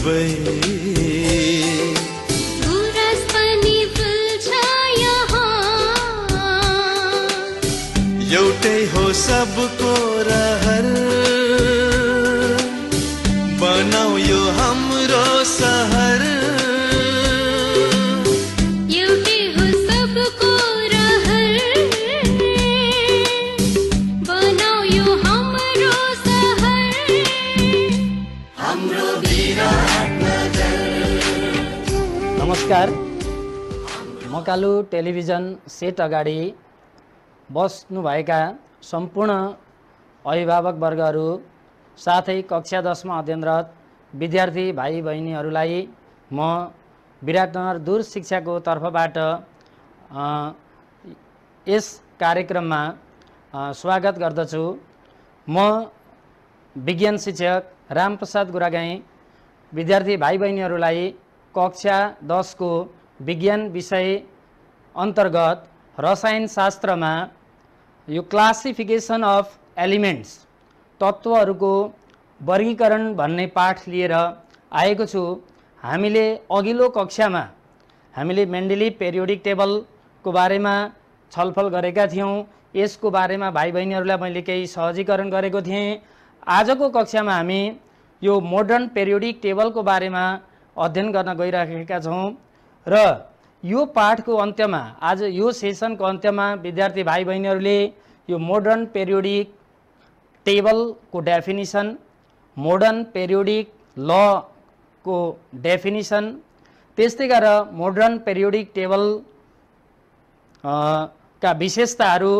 दुवै गुराँस पनि फुल्छ यहाँ एउटै हो सबको रहर बनाऊ यो हाम्रो सहर एउटै हो सबको रहर बनाऊ यो हाम्रो सहर हाम्रो विराटनगर। नमस्कार, मकालु टेलिभिजन सेट अगाडि बस्नुभएका सम्पूर्ण अभिभावकवर्गहरू साथै कक्षा 10 मा अध्ययनरत विद्यार्थी भाइ बहिनीहरूलाई म विराटनगर दूर शिक्षाको तर्फबाट यस कार्यक्रममा स्वागत गर्दछु। म विज्ञान शिक्षक रामप्रसाद गुरागाई विद्यार्थी भाइ बहिनीहरूलाई कक्षा 10 को विज्ञान विषय अन्तर्गत रसायनशास्त्रमा यो क्लासिफिकेसन अफ एलिमेन्ट्स तत्त्वहरूको वर्गीकरण भन्ने पाठ लिएर आएको छु। हामीले अघिल्लो कक्षामा हामीले मेन्डेलिभ पेरियोडिक टेबलको बारेमा छलफल गरेका थियौँ। यसको बारेमा भाइ बहिनीहरूलाई मैले केही सहजीकरण गरेको थिएँ। आजको कक्षामा हामी यो मोडर्न पेरियोडिक टेबलको बारेमा अध्ययन गर्न गइरहेका छौँ र यो पाठको अन्त्यमा आज यो सेसनको अन्त्यमा विद्यार्थी भाइ बहिनीहरूले यो मोडर्न पेरियोडिक टेबलको डेफिनिसन, मोडर्न पेरियोडिक ल को डेफिनिसन, त्यस्तै गरेर मोडर्न पेरियोडिक टेबल का विशेषताहरू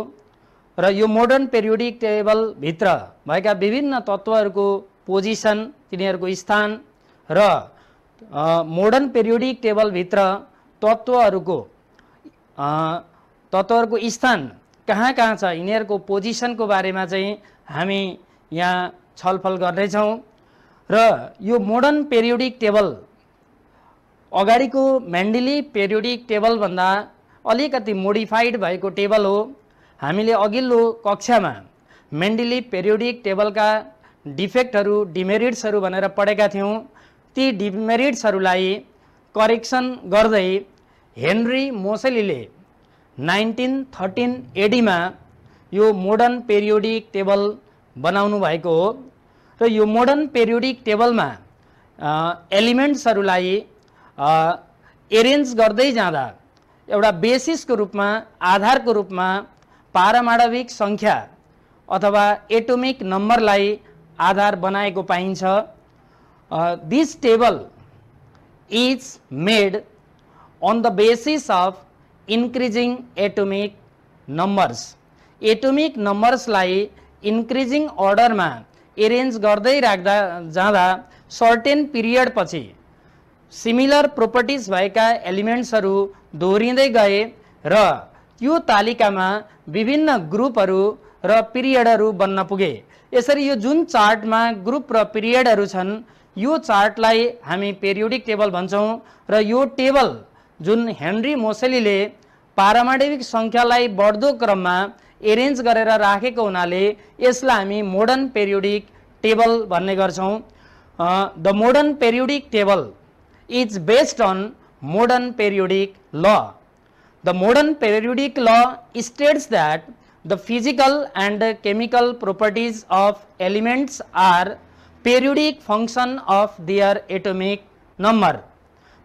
र यो मोडर्न पेरियोडिक टेबल भित्र भएका विभिन्न तत्त्वहरूको पोजिसन, तिनीहरूको स्थान र मोडर्न पेरियोडिक टेबल भित्र तत्त्वहरूको स्थान कहाँ कहाँ छ, यिनीहरूको पोजिसनको बारेमा चाहिँ हामी यहाँ छलफल गर्नेछौँ। र यो मोडर्न पेरियोडिक टेबल अगाडिको मेन्डेलिभ पेरियोडिक टेबल भन्दा अलिकति मोडिफाइड भएको टेबल हो। हामीले अघिल्लो कक्षामा मेन्डेलिभ पेरियोडिक टेबलका डिफेक्टहरू, डिमेरिट्सहरू भनेर पढेका थियौँ। ती डिमेरिट्सहरूलाई करेक्सन गर्दै हेनरी मोसेलीले 1913 एडीमा यो मोडर्न पेरियोडिक टेबल बनाउनु भएको हो। र यो मोडर्न पेरियोडिक टेबलमा एलिमेन्ट्सहरूलाई एरेन्ज गर्दै जाँदा एउटा बेसिसको रूपमा, आधारको रूपमा पारमाणविक सङ्ख्या अथवा एटोमिक नम्बरलाई आधार बनाएको पाइन्छ। This table is made on the basis of increasing atomic numbers. Atomic नम्बर्सलाई इन्क्रिजिङ अर्डरमा एरेन्ज गर्दै राख्दा जाँदा सर्टेन पिरियड पछि सिमिलर प्रोपर्टिज भएका एलिमेन्ट्सहरू दोहोरिँदै गए र यो तालिकामा विभिन्न ग्रुपहरू र पिरियडहरू बन्न पुगे। यसरी यो जुन चार्टमा ग्रुप र पिरियडहरू छन्, यो चार्टलाई हामी पेरियोडिक टेबल भन्छौँ। र यो टेबल जुन हेनरी मोसेलीले पारमाणविक सङ्ख्यालाई बढ्दो क्रममा एरेन्ज गरेर राखेको हुनाले यसलाई हामी मोडर्न पेरियोडिक टेबल भन्ने गर्छौँ। The modern periodic table is based on modern periodic law. The modern periodic law states that the physical and chemical properties of elements are periodic function of their atomic number.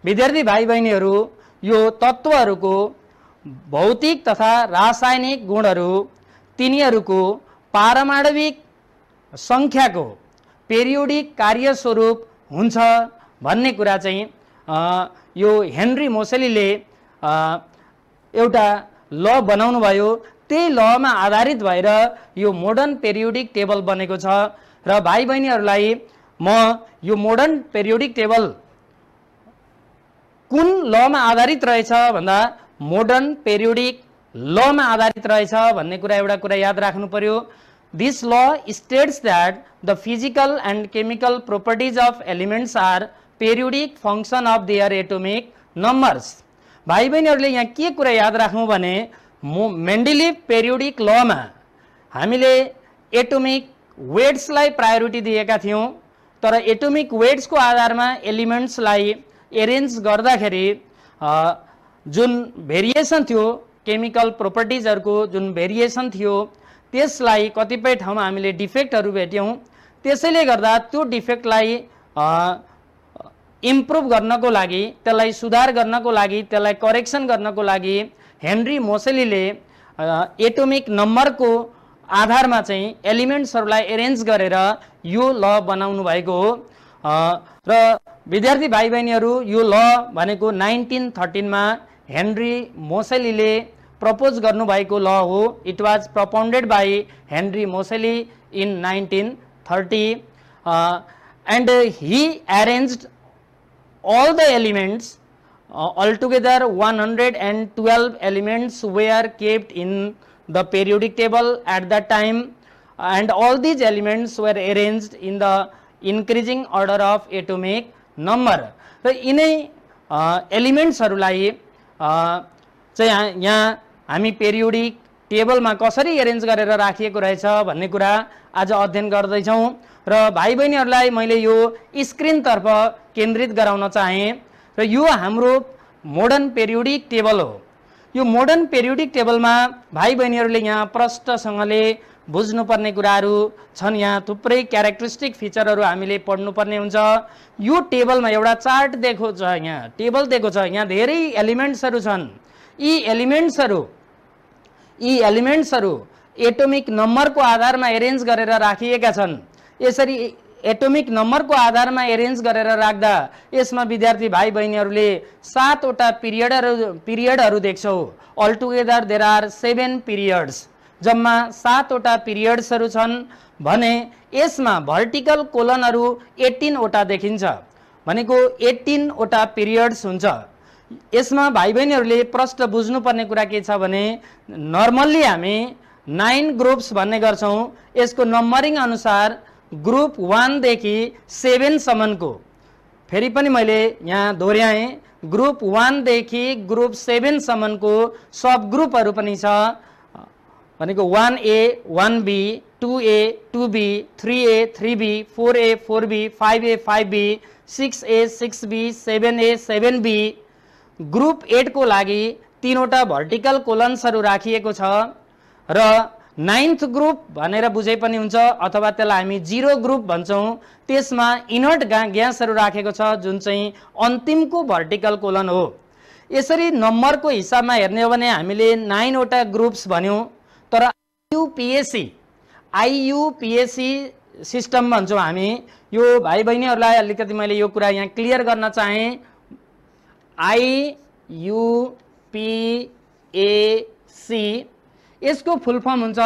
विद्यार्थी भाइ बहिनीहरू, यो तत्त्वहरूको भौतिक तथा रासायनिक गुणहरू तिनीहरूको पारमाणविक सङ्ख्याको पेरियोडिक कार्यस्वरूप हुन्छ भन्ने कुरा चाहिँ यो हेनरी मोसेलीले एउटा ल बनाउनु भयो। त्यही लमा आधारित भएर यो मोडर्न पेरियोडिक टेबल बनेको छ। र भाइ बहिनीहरूलाई म यो मोडर्न पेरियोडिक टेबल कुन लमा आधारित रहेछ भन्दा मोडर्न पेरियोडिक लमा आधारित रहेछ भन्ने एउटा कुरा याद राख्नु पर्यो। This law states that the physical and chemical properties of elements are periodic function of their atomic numbers. भाइ बहिनीहरूले यहाँ के कुरा याद राख्नु भने मेन्डेलिभ पेरियोडिक लमा हामीले एटोमिक वेट्सलाई प्रायोरिटी दिएका थियौँ तर एटोमिक वेट्सको आधारमा एलिमेन्ट्सलाई एरेन्ज गर्दाखेरि जुन भेरिएसन थियो केमिकल प्रोपर्टिजहरुको जुन भेरिएसन थियो त्यसलाई कतिपय ठाउँमा हामीले डिफेक्टहरु भेट्यौं। त्यसैले गर्दा त्यो डिफेक्टलाई इम्प्रुभ गर्नको लागि, त्यसलाई सुधार गर्नको लागि, त्यसलाई करेक्सन गर्नको लागि हेनरी मोसेलीले एटोमिक नम्बरको आधारमा चाहिँ एलिमेन्ट्सहरुलाई एरेन्ज गरेर यो ल बनाउनु भएको हो। र विद्यार्थी भाइ बहिनीहरु, यो ल भनेको 1913 मा हेनरी मोसेलीले प्रपोज गर्नुभएको ल हो। It was propounded by Henry Moseley in 1930 and he arranged all the elements altogether 112 elements were kept in the periodic table at that time and all these elements were arranged in the increasing order of atomic number। र यिनै एलिमेन्ट्सहरुलाई चाहिँ यहाँ हामी periodic टेबलमा कसरी arrange गरेर राखिएको रहेछ भन्ने कुरा आज अध्ययन गर्दै छौं। र भाइ बहिनीहरुलाई मैले यो स्क्रिन तर्फ केन्द्रित गराउन चाहे। र यो हाम्रो मोडर्न पेरियोडिक टेबल हो। यो मोडर्न पेरियोडिक टेबलमा भाइ बहिनीहरुले यहाँ प्रष्टसँगले बुझ्नुपर्ने कुराहरु छन्। यहाँ थुप्रै क्यारेक्टरिस्टिक फिचरहरु हामीले पढ्नुपर्ने हुन्छ। यो टेबलमा एउटा चार्ट देखो छ, यहाँ टेबल देखो छ, यहाँ धेरै एलिमेन्ट्सहरु छन्। यी एलिमेन्ट्सहरु एटोमिक नम्बरको आधारमा एरेन्ज गरेर राखिएका छन्। यसरी एटोमिक नम्बरको आधारमा एरेन्ज गरेर राख्दा यसमा विद्यार्थी भाइ बहिनीहरुले 7 वटा पिरियडहरु देख्छौ। All together there are 7 periods, जम्मा 7 वटा पिरियड्सहरु छन् भने यसमा भर्टिकल कोलनहरु 18 वटा देखिन्छ, भनेको 18 वटा पिरियड्स हुन्छ। यसमा भाइ बहिनीहरुले प्रश्न बुझ्नुपर्ने कुरा के छ भने नर्मल्ली हामी 9 ग्रुप्स भन्ने गर्छौं। यसको नम्बरिङ अनुसार ग्रुप 1 देखि 7 सम्मको, फेरि पनि मैले यहाँ दोहोर्याएँ, ग्रुप 1 देखि ग्रुप 7 सम्मको सब ग्रुपहरु पनि छ, भनेको 1A 1B 2A 2B 3A 3B 4A 4B 5A 5B 6A 6B 7A 7B। Group 8 को लागि 3 वटा भर्टिकल कोलन्सहरु राखिएको छ। र 9th ग्रुप भनेर बुझे पनि हुन्छ अथवा त्यसलाई हामी 0 ग्रुप भन्छौं। त्यसमा इनर्ट ग्यासहरु राखेको छ जुन चाहिँ अन्तिमको भर्टिकल कोलन हो। यसरी नम्बरको हिसाबमा हेर्ने हो भने हामीले 9 वटा ग्रुप्स भन्यौं। तर आईयूपीएसी सिस्टम भन्छौं हामी। यो भाइ बहिनीहरुलाई अलिकति मैले यो कुरा यहाँ क्लियर गर्न चाहे। आईयूपीएसी यसको फुल फर्म हुन्छ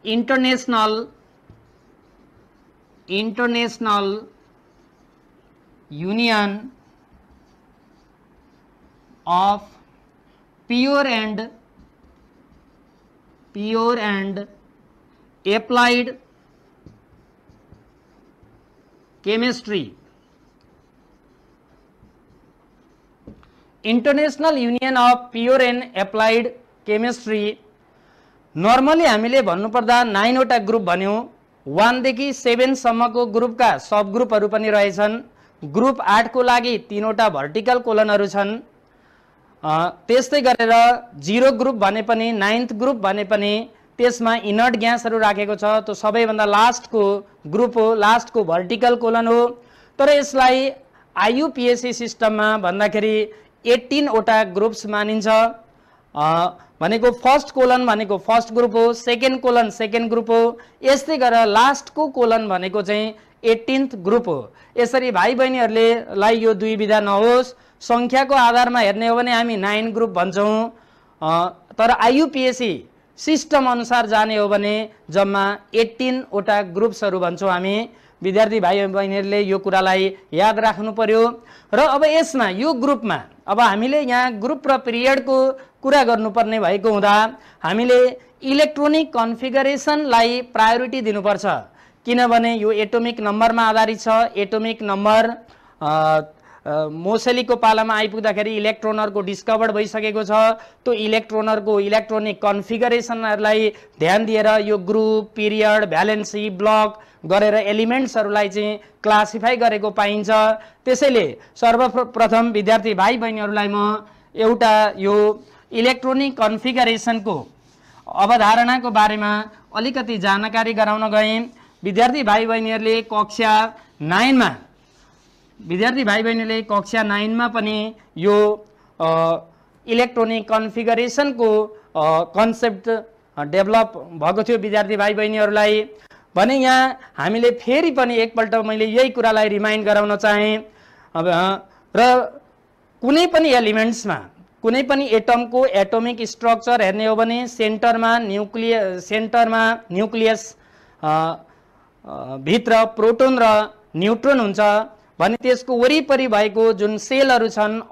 international union of pure and applied chemistry. International union of pure and applied chemistry normally हामीले भन्नुपर्दा 9 वटा ग्रुप भन्यौं। 1 देखि 7 सम्मको ग्रुपका सब ग्रुपहरु पनि रहेछन्। ग्रुप 8 को लागि 3 वटा भर्टिकल कोलनहरु छन्। त्यस्तै गरेर 0 ग्रुप भने पनि 9th ग्रुप भने पनि त्यसमा इनर्ट ग्यासहरु राखेको छ। त्यो सबैभन्दा लास्टको ग्रुप हो, लास्टको भर्टिकल कोलन हो। तर यसलाई आईयूपीएसी सिस्टममा भन्दाखेरि 18 वटा ग्रुप्स मानिन्छ। भनेको फर्स्ट कोलन भनेको फर्स्ट ग्रुप हो, सेकेन्ड कोलन सेकेन्ड ग्रुप हो, यस्तै गरेर लास्टको कोलन भनेको चाहिँ 18th ग्रुप हो। यसरी भाइ बहिनीहरुले लाई यो दुई विधा नहोस्, संख्याको आधारमा हेर्ने हो भने हामी 9 ग्रुप भन्छौं। तर आईयूपीएसी सिस्टम अनुसार जाने हो भने जम्मा 18 वटा ग्रुप्सहरु भन्छौं हामी। विद्यार्थी भाइ बहिनीहरुले यो कुरालाई याद राख्नु पर्यो। र अब यसमा यो ग्रुपमा अब हामीले यहाँ ग्रुप र पिरियडको कुरा गर्नुपर्ने भएको हुँदा हामीले इलेक्ट्रोनिक कन्फिगरेसनलाई प्रायोरिटी दिनुपर्छ, किनभने यो एटोमिक नम्बरमा आधारित छ। एटोमिक नम्बर मोसेलीको पालामा आइपुग्दाखेरि इलेक्ट्रोनहरुको डिस्कभर्ड भइसकेको छ। त्यो इलेक्ट्रोनहरुको इलेक्ट्रोनिक कन्फिगरेसनहरुलाई ध्यान दिएर यो ग्रुप, पिरियड, भ्यालेन्सी, ब्लक गरेर एलिमेन्ट्सहरूलाई चाहिँ क्लासिफाई गरेको पाइन्छ। त्यसैले सर्वप्रथम विद्यार्थी भाइ बहिनीहरूलाई म एउटा यो इलेक्ट्रोनिक कन्फिगरेसनको अवधारणाको बारेमा अलिकति जानकारी गराउन गएँ। विद्यार्थी भाइ बहिनीहरूले कक्षा 9मा पनि यो इलेक्ट्रोनिक कन्फिगरेसनको कन्सेप्ट डेभलप भएको थियो विद्यार्थी भाइ बहिनीहरूलाई। भने यहाँ हामीले फेरि पनि एकपल्ट मैले यही कुरालाई रिमाइन्ड गराउन चाहेँ। अब र कुनै पनि एलिमेन्ट्समा कुनै पनि एटमको एटोमिक स्ट्रक्चर हेर्ने हो भने सेन्टरमा न्युक्लियस भित्र प्रोटोन र न्युट्रोन हुन्छ भने त्यसको वरिपरि भएको जुन सेलहरू छन्,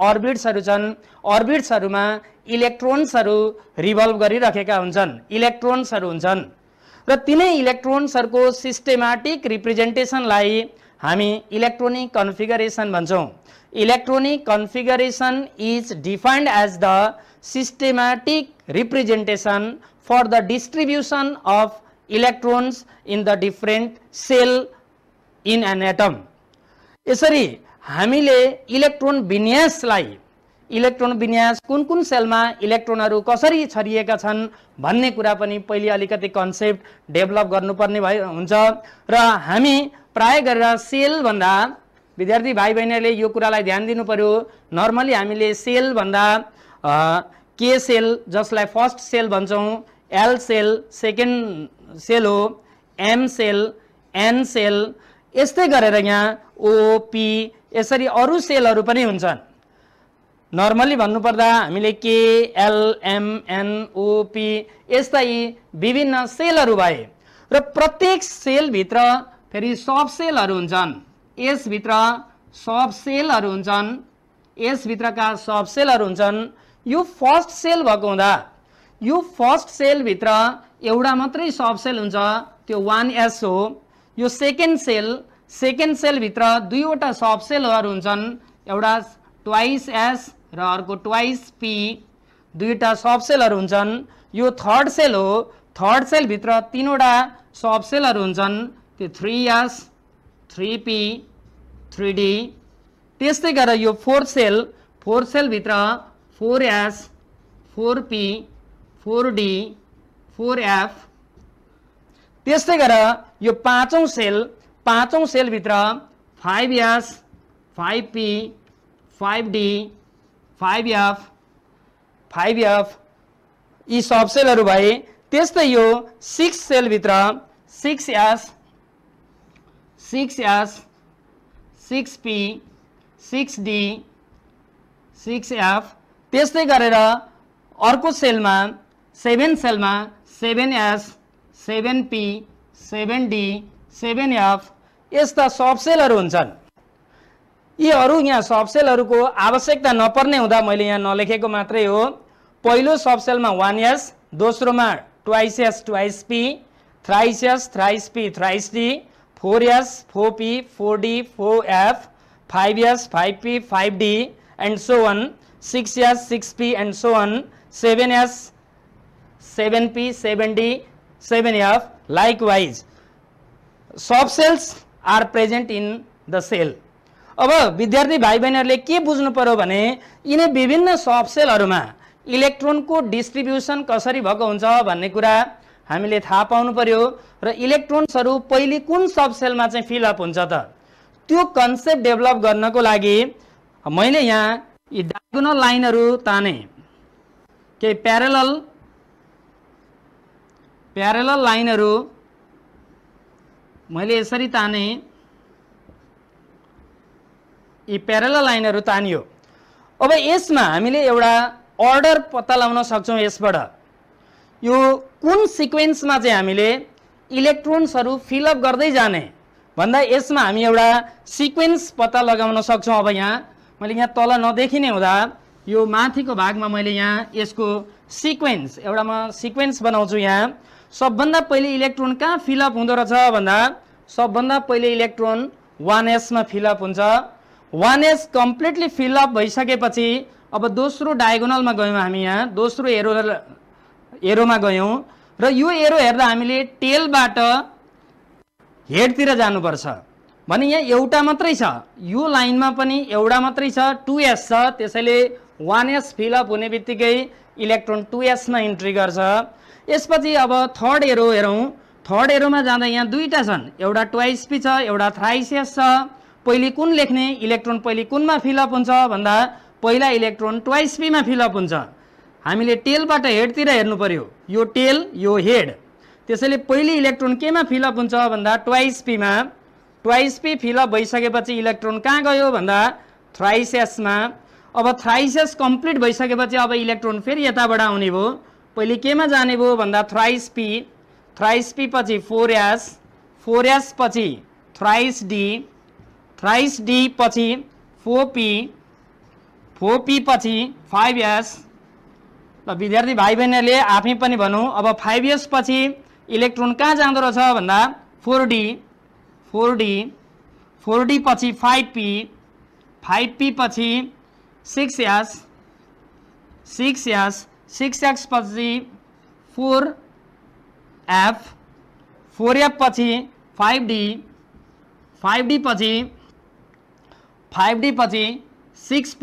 अर्बिट्सहरूमा इलेक्ट्रोन्सहरू रिभल्भ गरिरहेका हुन्छन्, इलेक्ट्रोन्सहरू हुन्छन् र तिनै इलेक्ट्रोन्सहरूको सिस्टेमेटिक रिप्रेजेन्टेसनलाई हामी इलेक्ट्रोनिक कन्फिगरेसन भन्छौँ। Electronic configuration is defined as the systematic representation for the distribution of electrons in the different shell in an atom. यसरी हामीले इलेक्ट्रोन विन्यास कुन सेलमा इलेक्ट्रोनहरू कसरी छरिएका छन् भन्ने कुरा पनि पहिले अलिकति कन्सेप्ट डेभलप गर्नुपर्ने हुन्छ। र हामी प्राय गरेर सेल भन्दा विद्यार्थी भाइ बहिनीहरूले यो कुरालाई ध्यान दिनु पर्यो। नर्मली हामीले सेल भन्दा के सेल जसलाई फर्स्ट सेल भन्छौँ, एल सेल सेकेन्ड सेल हो, एम सेल, एन सेल, यस्तै गरेर यहाँ ओपी यसरी अरू सेलहरू पनि हुन्छन्। नर्मली भन्नुपर्दा हामीले के एल एम एन ओपी यस्तै विभिन्न सेलहरू भए र प्रत्येक सेलभित्र फेरि सब सेलहरू हुन्छन्। यसभित्र सब सेलहरू हुन्छन्, यसभित्रका सब सेलहरू हुन्छन्। यो फर्स्ट सेल भएको हुँदा यो फर्स्ट सेलभित्र एउटा मात्रै सब सेल हुन्छ, त्यो 1s हो। यो सेकेन्ड सेलभित्र दुईवटा सब सेलहरू हुन्छन्, एउटा ट्वाइस एस र अर्को ट्वाइस पी, दुईवटा सब सेलहरू हुन्छन्। यो थर्ड सेल हो, थर्ड सेलभित्र तीनवटा सब सेलहरू हुन्छन्, त्यो 3s 3p 3d। त्यस्तै गरेर यो fourth सेलभित्र 4s 4p 4d 4f। त्यस्तै गरेर यो पाँचौं सेलभित्र 5s 5p 5d 5f 5f यी सब सेलहरू भए। त्यस्तै यो 6 सेलभित्र 6s 6p 6d 6f। त्यस्तै गरेर अर्को सेलमा 7 सेलमा 7s 7p 7d 7f यस्ता सब सेलहरू हुन्छन्। यी अरू यहाँ सब सेलहरूको आवश्यकता नपर्ने हुँदा मैले यहाँ नलेखेको मात्रै हो। पहिलो सब सेलमा 1s, दोस्रोमा twice twice P, thrice thrice P thrice D, 4s 4p 4d 4f, 5s 5p 5d and so on, 6s 6p and so on, 7s 7p 7d 7f. Likewise, subshells are present in the shell. अब विद्यार्थी भाइ बहिनीहरूले के बुझ्नु पर्यो भने यिनै विभिन्न सब सेलहरूमा इलेक्ट्रोनको डिस्ट्रिब्युसन कसरी भएको हुन्छ भन्ने कुरा हामीले थाहा पाउनु पर्यो र इलेक्ट्रोन्सहरू पहिले कुन सब सेलमा चाहिँ फिलअप हुन्छ त त्यो कन्सेप्ट डेभलप गर्नको लागि मैले यहाँ यी डायगोनल लाइनहरू ताने, केही प्यारलल लाइनहरू मैले यसरी ताने। यी प्यारलल लाइनहरू तानियो। अब यसमा हामीले एउटा अर्डर पत्ता लगाउन सक्छौँ। यसबाट यो कुन सिक्वेन्समा चाहिँ हामीले इलेक्ट्रोन्सहरू फिलअप गर्दै जाने भन्दा यसमा हामी एउटा सिक्वेन्स पत्ता लगाउन सक्छौँ। अब यहाँ मैले यहाँ तल नदेखिने हुँदा यो माथिको भागमा मैले यहाँ यसको सिक्वेन्स एउटा म सिक्वेन्स बनाउँछु। यहाँ सबभन्दा पहिले इलेक्ट्रोन कहाँ फिलअप हुँदो रहेछ भन्दा सबभन्दा पहिले इलेक्ट्रोन 1s मा फिलअप हुन्छ। 1s कम्प्लिटली फिलअप भइसकेपछि अब दोस्रो डायगोनलमा गयौँ हामी। यहाँ दोस्रो एरोमा गयौँ र यो एरो हेर्दा हामीले टेलबाट हेडतिर जानुपर्छ भने यहाँ एउटा मात्रै छ, यो लाइनमा पनि एउटा मात्रै छ, 2s छ, त्यसैले 1s फिलअप हुने बित्तिकै इलेक्ट्रोन 2s मा इन्ट्री गर्छ। यसपछि अब थर्ड एरो हेरौँ। थर्ड एरोमा जाँदा यहाँ दुईटा छन्, एउटा ट्वाइस पी छ, एउटा थ्राइस एस छ। पहिले कुन लेख्ने, इलेक्ट्रोन पहिले कुनमा फिलअप हुन्छ भन्दा पहिला इलेक्ट्रोन ट्वाइस पीमा फिलअप हुन्छ। हामीले टेलबाट हेडतिर हेर्नु पर्यो, यो टेल यो हेड, त्यसैले पहिले इलेक्ट्रोन केमा फिलअप हुन्छ भन्दा twice Pima. Twice P fill up भइसकेपछि इलेक्ट्रोन कहाँ गयो भन्दा थ्राइस एसमा। अब थ्राइस एस कम्प्लिट भइसकेपछि अब इलेक्ट्रोन फेरि यताबाट आउने भयो, पहिले केमा जाने भयो भन्दा थ्राइस पी, थ्राइस पी पछि 4s, 4s पछि थ्राइस डी, थ्राइस डी पछि 4p, 4p पछि 5s। ल विद्यार्थी भाइ बहिनीहरूले आफै पनि भनौँ, अब 5s पछि इलेक्ट्रोन कहाँ जाँदो रहेछ भन्दा 4d, 4d, 4d पछि 5p, 5p पछि 6s, 6s, 6s पछि 4f, 4f पछि 5d, 5d पछि 5d पछि 6p,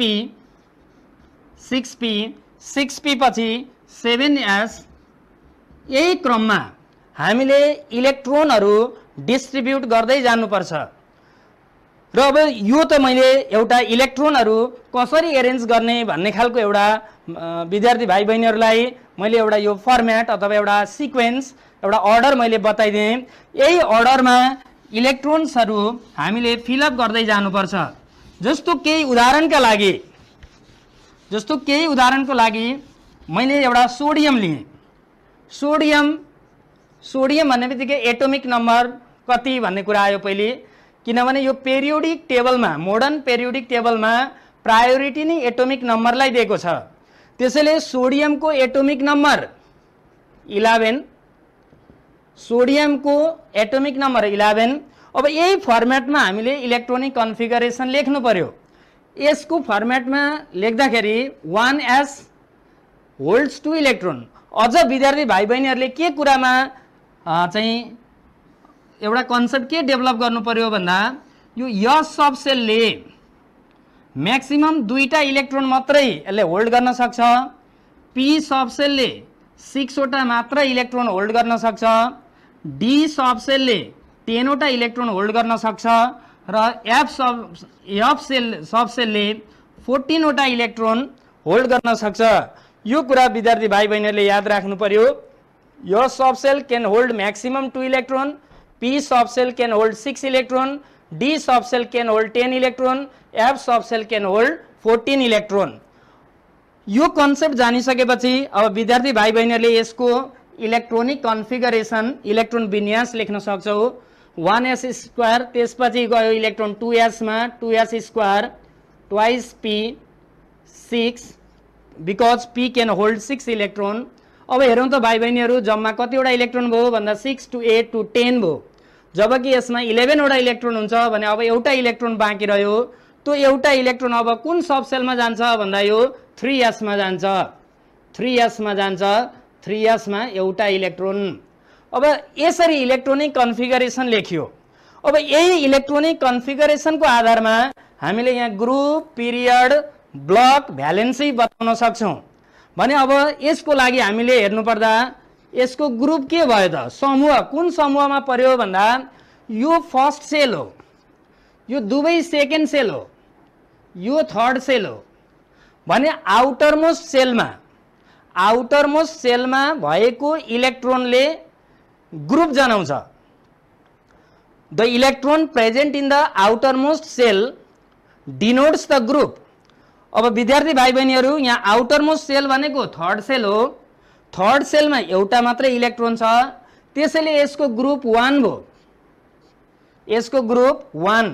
6p, 6p पछि 7s। यही क्रममा हामीले इलेक्ट्रोनहरू डिस्ट्रिब्युट गर्दै जानुपर्छ। र अब यो त मैले एउटा इलेक्ट्रोनहरू कसरी एरेन्ज गर्ने भन्ने खालको एउटा विद्यार्थी भाइ बहिनीहरूलाई मैले एउटा यो फर्मेट अथवा एउटा सिक्वेन्स एउटा अर्डर मैले बताइदिएँ। यही अर्डरमा इलेक्ट्रोन्सहरू हामीले फिलअप गर्दै जानुपर्छ। जस्तो केही उदाहरणको लागि मैले एउटा सोडियम लिएँ। सोडियम भन्ने बित्तिकै एटोमिक नम्बर कति भन्ने कुरा आयो पहिले, किनभने यो पेरियोडिक टेबलमा, मोडर्न पेरियोडिक टेबलमा प्रायोरिटी नै एटोमिक नम्बरलाई दिएको छ। त्यसैले सोडियमको एटोमिक नम्बर 11, सोडियमको एटोमिक नम्बर 11। अब यही फर्मेटमा हामीले इलेक्ट्रोनिक कन्फिगरेसन लेख्नु पर्यो। यसको फर्मेटमा लेख्दाखेरि 1s होल्ड्स 2 इलेक्ट्रोन। अझ विद्यार्थी भाइ बहिनीहरूले के कुरामा चाहिँ एउटा कन्सेप्ट के डेभलप गर्नु पर्यो भन्दा यो यस सब सेलले म्याक्सिमम 2टा इलेक्ट्रोन मात्रै यसले होल्ड गर्न सक्छ, पी सब सेलले 6 वटा मात्र इलेक्ट्रोन होल्ड गर्न सक्छ, डी सब सेलले 10 वटा इलेक्ट्रोन होल्ड गर्न सक्छ र एफ सब सेलले 14 वटा इलेक्ट्रोन होल्ड गर्न सक्छ। यो कुरा विद्यार्थी भाइ बहिनीहरूले याद राख्नु पर्यो। यो sub cell can hold maximum 2 electron, P sub cell can hold 6 electron, D sub cell can hold 10 electron, F sub cell can hold 14 electron। यो कन्सेप्ट जानिसकेपछि अब विद्यार्थी भाइ बहिनीहरूले यसको इलेक्ट्रोनिक कन्फिगरेसन, इलेक्ट्रोन विन्यास लेख्न सक्छौ। 1s स्क्वायर, त्यसपछि गयो इलेक्ट्रोन 2s मा, 2s square twice p 6 because p can hold 6 electron. अब हेरौँ त भाइ बहिनीहरू जम्मा कतिवटा इलेक्ट्रोन भयो भन्दा 6 to 8 to 10 भयो। जबकि यसमा 11 वटा इलेक्ट्रोन हुन्छ भने अब एउटा इलेक्ट्रोन बाँकी रह्यो। त्यो एउटा इलेक्ट्रोन अब कुन सब सेलमा जान्छ भन्दा यो 3s मा जान्छ, 3s मा जान्छ, 3s मा एउटा इलेक्ट्रोन। अब यसरी इलेक्ट्रोनिक कन्फिगरेसन लेखियो। अब यही इलेक्ट्रोनिक कन्फिगरेसनको आधारमा हामीले यहाँ ग्रुप, पिरियड, ब्लक, भ्यालेन्सी बताउन सक्छौं भने अब यसको लागि हामीले हेर्नु पर्दा यसको ग्रुप के भयो त, समूह कुन समूहमा पर्यो भन्दा यो फर्स्ट सेल हो, यो दुवै सेकेन्ड सेल हो, यो थर्ड सेल हो भने आउटरमोस्ट सेलमा भएको इलेक्ट्रोनले ग्रुप जनाउँछ। The electron present in the outermost shell denotes the group. अब विद्यार्थी भाइ बहिनीहरू यहाँ आउटरमोस्ट सेल भनेको थर्ड सेल हो। थर्ड सेलमा एउटा मात्रै इलेक्ट्रोन छ, त्यसैले यसको ग्रुप 1 भयो, यसको ग्रुप 1।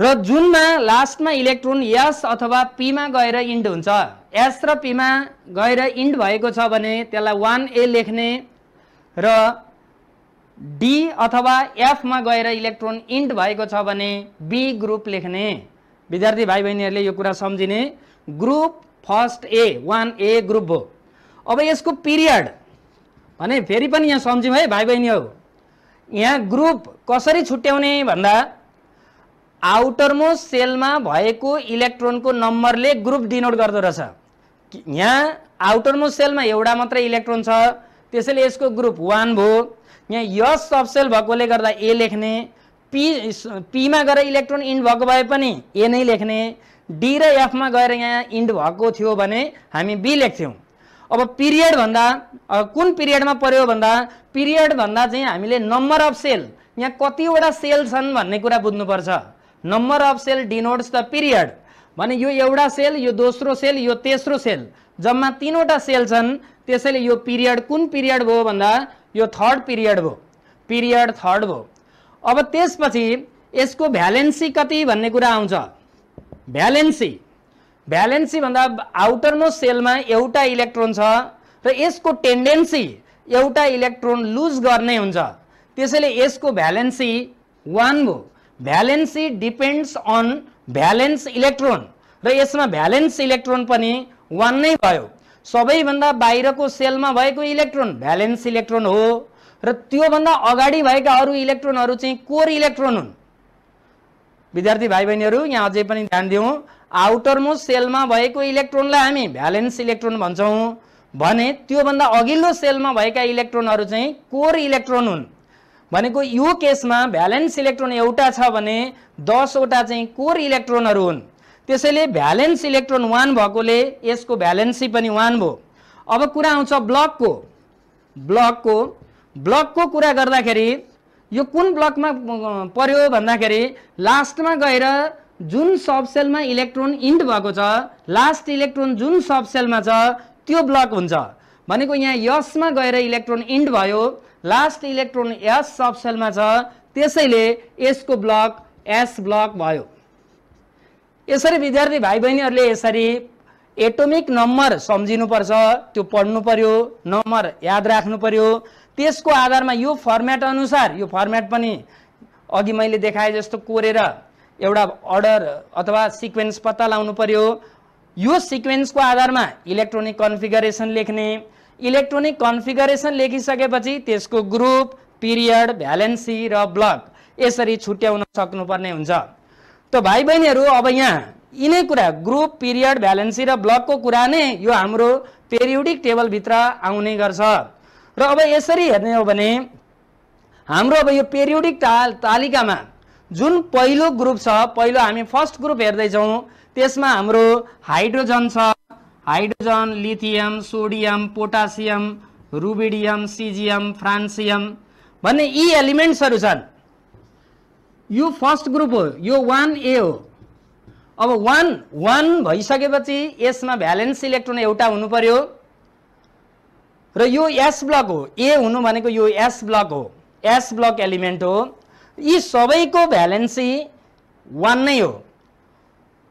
र जुनमा लास्टमा इलेक्ट्रोन s अथवा p मा गएर इन्ड हुन्छ, s र p मा गएर इन्ड भएको छ भने त्यसलाई 1a लेख्ने र d अथवा f मा गएर इलेक्ट्रोन इन्ड भएको छ भने b ग्रुप लेख्ने। विद्यार्थी भाइ बहिनीहरूले यो कुरा सम्झिने। Group first a 1a group हो। अब यसको पिरियड भने फेरि पनि यहाँ सम्झौँ है भाइ बहिनीहरू, यहाँ ग्रुप कसरी छुट्याउने भन्दा आउटरमोस्ट सेलमा भएको इलेक्ट्रोनको नम्बरले ग्रुप डिनोट गर्दो रहेछ। यहाँ आउटरमोस्ट सेलमा एउटा मात्रै इलेक्ट्रोन छ, त्यसैले यसको ग्रुप 1 भयो। यहाँ यस सब सेल भएकोले गर्दा ए लेख्ने, पीमा गएर इलेक्ट्रोन इन्ड भएको भए पनि ए नै लेख्ने, डी र एफमा गएर यहाँ इन्ड भएको थियो भने हामी बी लेख्थ्यौँ। अब पिरियड भन्दा कुन पिरियडमा पर्यो भन्दा पिरियड भन्दा चाहिँ हामीले नम्बर अफ सेल, यहाँ कतिवटा सेल छन् भन्ने कुरा बुझ्नुपर्छ। Number of shell denotes the period भने यो एउटा सेल, यो दोस्रो सेल, यो तेस्रो सेल, जम्मा 3वटा सेल छन्, त्यसैले यो पिरियड कुन पिरियड भयो भन्दा यो थर्ड पिरियड भयो, पिरियड थर्ड भयो। अब त्यसपछि यसको भ्यालेन्सी कति भन्ने कुरा आउँछ। भ्यालेन्सी भन्दा आउटरमोस्ट सेलमा एउटा इलेक्ट्रोन छ र यसको टेन्डेन्सी एउटा इलेक्ट्रोन लुज गर्ने हुन्छ, त्यसैले यसको भ्यालेन्सी 1 भयो। Valency depends on valence electron र यसमा भ्यालेन्स इलेक्ट्रोन पनि 1 नै भयो। सबैभन्दा बाहिरको सेलमा भएको इलेक्ट्रोन भ्यालेन्स इलेक्ट्रोन हो र त्योभन्दा अगाडि भएका अरू इलेक्ट्रोनहरू चाहिँ कोर इलेक्ट्रोन हुन्। विद्यार्थी भाइ बहिनीहरू यहाँ अझै पनि ध्यान दिउँ, आउटरमोस्ट सेलमा भएको इलेक्ट्रोनलाई हामी भ्यालेन्स इलेक्ट्रोन भन्छौँ भने त्योभन्दा अघिल्लो सेलमा भएका इलेक्ट्रोनहरू चाहिँ कोर इलेक्ट्रोन हुन्। भनेको यो केसमा भ्यालेन्स इलेक्ट्रोन एउटा छ भने 10वटा चाहिँ कोर इलेक्ट्रोनहरू हुन्, त्यसैले भ्यालेन्स इलेक्ट्रोन 1 भएकोले यसको भ्यालेन्सी पनि 1 भयो। अब कुरा आउँछ ब्लकको कुरा गर्दाखेरि यो कुन ब्लकमा पर्यो भन्दाखेरि लास्टमा गएर जुन सब सेलमा इलेक्ट्रोन इन्ड भएको छ, लास्ट इलेक्ट्रोन जुन सब सेलमा छ त्यो ब्लक हुन्छ। भनेको यहाँ यसमा गएर इलेक्ट्रोन इन्ड भयो, लास्ट इलेक्ट्रोन एस सब सेलमा छ, त्यसैले यसको ब्लक एस ब्लक भयो। यसरी विद्यार्थी भाइ बहिनीहरूले यसरी एटोमिक नम्बर सम्झिनुपर्छ, त्यो पढ्नु पर्यो, नम्बर याद राख्नु पर्यो। त्यसको आधारमा यो फर्मेट अनुसार, यो फर्मेट पनि अघि मैले देखाए जस्तो कोरेर एउटा अर्डर अथवा सिक्वेन्स पत्ता लगाउनु पर्यो। यो सिक्वेन्सको आधारमा इलेक्ट्रोनिक कन्फिगरेसन लेख्ने, इलेक्ट्रोनिक कन्फिगरेसन लेखिसकेपछि त्यसको ग्रुप, पिरियड, भ्यालेन्सी र ब्लक यसरी छुट्याउन सक्नुपर्ने हुन्छ। त भाइ बहिनीहरू अब यहाँ यिनै कुरा ग्रुप, पिरियड, भ्यालेन्सी र ब्लकको कुरा नै यो हाम्रो पेरियोडिक टेबलभित्र आउने गर्छ। र अब यसरी हेर्ने हो भने हाम्रो अब यो पेरियोडिक तालिकामा जुन पहिलो ग्रुप छ, पहिलो हामी फर्स्ट ग्रुप हेर्दैछौँ, त्यसमा हाम्रो हाइड्रोजन छ, hydrogen, lithium, sodium, potassium, rubidium, cesium, francium भन्ने यी एलिमेन्ट्सहरू छन्। यो फर्स्ट ग्रुप हो, यो 1A हो। अब 1 भइसकेपछि यसमा भ्यालेन्स इलेक्ट्रोन एउटा हुनु पर्यो र यो एस ब्लक हो। ए हुनु भनेको यो एस ब्लक हो, एस ब्लक एलिमेन्ट हो। यी सबैको भ्यालेन्सी 1 नै हो,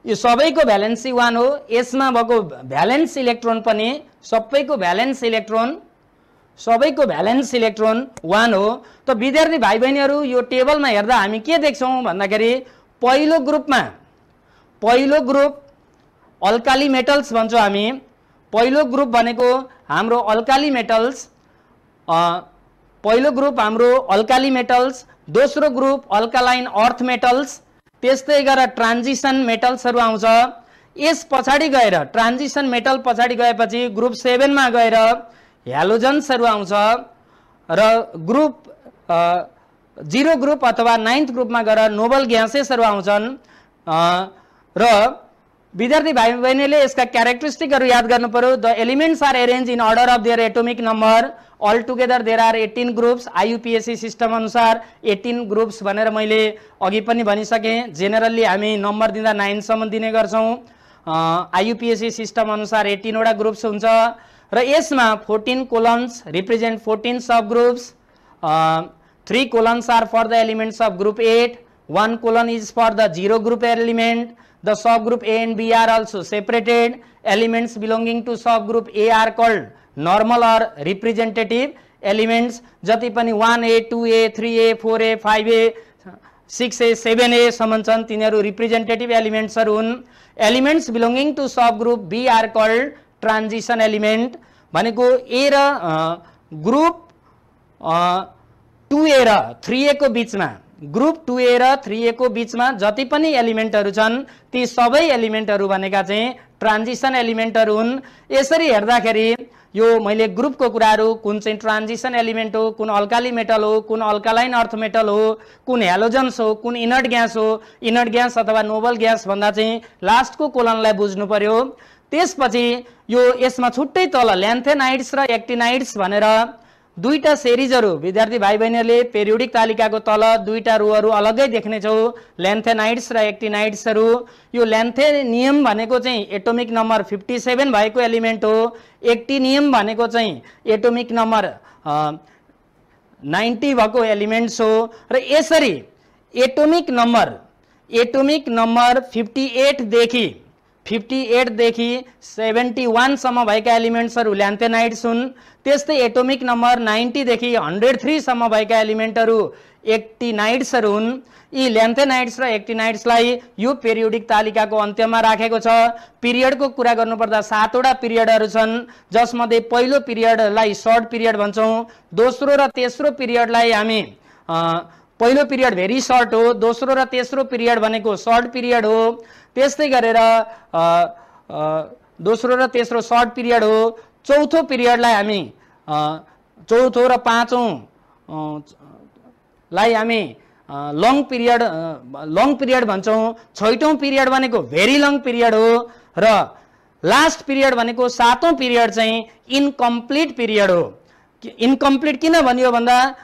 यो सबैको भ्यालेन्सी 1 हो। यसमा भएको भ्यालेन्स इलेक्ट्रोन पनि सबैको भ्यालेन्स इलेक्ट्रोन 1 हो। त विद्यार्थी भाइ बहिनीहरू यो टेबलमा हेर्दा हामी के देख्छौँ भन्दाखेरि पहिलो ग्रुप अल्काली मेटल्स भन्छौँ हामी। पहिलो ग्रुप भनेको हाम्रो अल्काली मेटल्स, पहिलो ग्रुप हाम्रो अल्काली मेटल्स, दोस्रो ग्रुप अल्कालाइन अर्थ मेटल्स, त्यस्तै गरेर ट्रान्जिसन मेटल्सहरू आउँछ। यस पछाडि गएर ट्रान्जिसन मेटल पछाडि गएपछि ग्रुप 7 मा गएर हेलोजन्सहरू आउँछ र ग्रुप 0 ग्रुप अथवा 9th ग्रुपमा गएर नोबल ग्यासेसहरू आउँछन्। र विद्यार्थी भाइ बहिनीले यसका क्यारेक्टरिस्टिकहरू याद गर्नु पर्यो। The elements are arrange in order of their atomic number, all together there are 18 groups. IUPAC system अनुसार 18 ग्रुप्स भनेर मैले अघि पनि भनिसकेँ। जेनरली हामी नम्बर दिँदा 9 सम्म दिने गर्छौँ। आइयुपिएसी सिस्टम अनुसार 18 वटा ग्रुप्स हुन्छ र यसमा 14 colons represent 14 subgroups. 3 colons are for the elements of group 8, 1 colon is for the 0 group element. The subgroup A and B are also separated. Elements belonging to subgroup A are called normal or representative elements. जति पनि 1A, 2A, 3A, 4A, 5A, 6A, 7A सम्म छन् तिनीहरू representative एलिमेन्ट्सहरू हुन्। Elements belonging to subgroup B are called transition element। भनेको A र group 2A र 3A को बीचमा ग्रुप 2A र 3A को बीचमा जति पनि एलिमेन्टहरू छन् ती सबै एलिमेन्टहरू भनेका चाहिँ ट्रान्जिसन एलिमेन्टहरू हुन्। यसरी हेर्दाखेरि यो मैले ग्रुपको कुराहरू कुन चाहिँ ट्रान्जिसन एलिमेन्ट हो, कुन अल्काली मेटल हो, कुन अल्कालाइन अर्थ मेटल हो, कुन हेलोजन्स हो, कुन इनर्ट ग्यास हो, इनर्ट ग्यास अथवा नोबल ग्यास भन्दा चाहिँ लास्टको कोलनलाई बुझ्नु पर्यो। त्यसपछि यो यसमा छुट्टै तल ल्यान्थेनाइड्स र एक्टिनाइड्स भनेर दुईटा सिरिजहरू विद्यार्थी भाइ बहिनीहरूले पेरियोडिक तालिकाको तल दुईटा रोहरू अलग्गै देख्नेछौ, ल्यान्थेनाइड्स र एक्टिनाइड्सहरू। यो ल्यान्थेनियम भनेको चाहिँ एटोमिक नम्बर 57 भएको एलिमेन्ट हो। एक्टिनियम भनेको चाहिँ एटोमिक नम्बर 90 भएको एलिमेन्ट्स हो। र यसरी एटोमिक नम्बर 58 देखि 71 सम्म भएका एलिमेन्ट्सहरू ल्यान्थेनाइड्स हुन्। त्यस्तै एटोमिक नम्बर 90 देखि 103 सम्म भएका एलिमेन्टहरू एक्टिनाइड्सहरू हुन्। यी ल्यान्थेनाइड्स र एक्टिनाइड्सलाई यो पेरियोडिक तालिकाको अन्त्यमा राखेको छ। पिरियडको कुरा गर्नुपर्दा 7 वटा पिरियडहरू छन्, जसमध्ये पहिलो पिरियडलाई सर्ट पिरियड भन्छौँ, दोस्रो र तेस्रो पिरियडलाई हामी पहिलो पिरियड भेरी सर्ट हो, दोस्रो र तेस्रो पिरियड भनेको सर्ट पिरियड हो। त्यस्तै गरेर दोस्रो र तेस्रो सर्ट पिरियड हो। चौथो पिरियडलाई हामी चौथो र पाँचौं लाई हामी लङ पिरियड भन्छौँ। छैटौं पिरियड भनेको भेरी लङ पिरियड हो र लास्ट पिरियड भनेको सातौं पिरियड चाहिँ इनकम्प्लिट पिरियड हो। इनकम्प्लिट किन भनियो भन्दा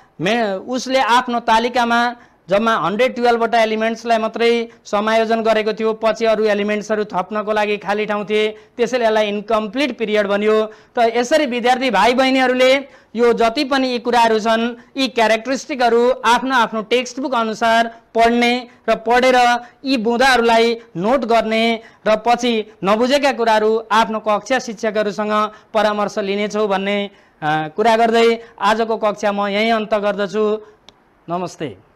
उसले आफ्नो तालिकामा जम्मा 112 वटा एलिमेन्ट्सलाई मात्रै समायोजन गरेको थियो, पछि अरू एलिमेन्ट्सहरू थप्नको लागि खाली ठाउँ थिए, त्यसैले यसलाई इनकम्प्लिट पिरियड भनियो। त यसरी विद्यार्थी भाइ बहिनीहरूले यो जति पनि यी कुराहरू छन् यी क्यारेक्टरिस्टिकहरू आफ्नो आफ्नो टेक्स्ट बुक अनुसार पढ्ने र पढेर यी बुँदाहरूलाई नोट गर्ने र पछि नबुझेका कुराहरू आफ्नो कक्षा शिक्षकहरूसँग परामर्श लिनेछौ भन्ने कुरा गर्दै आजको कक्षा म यही अन्त गर्दछु। नमस्ते।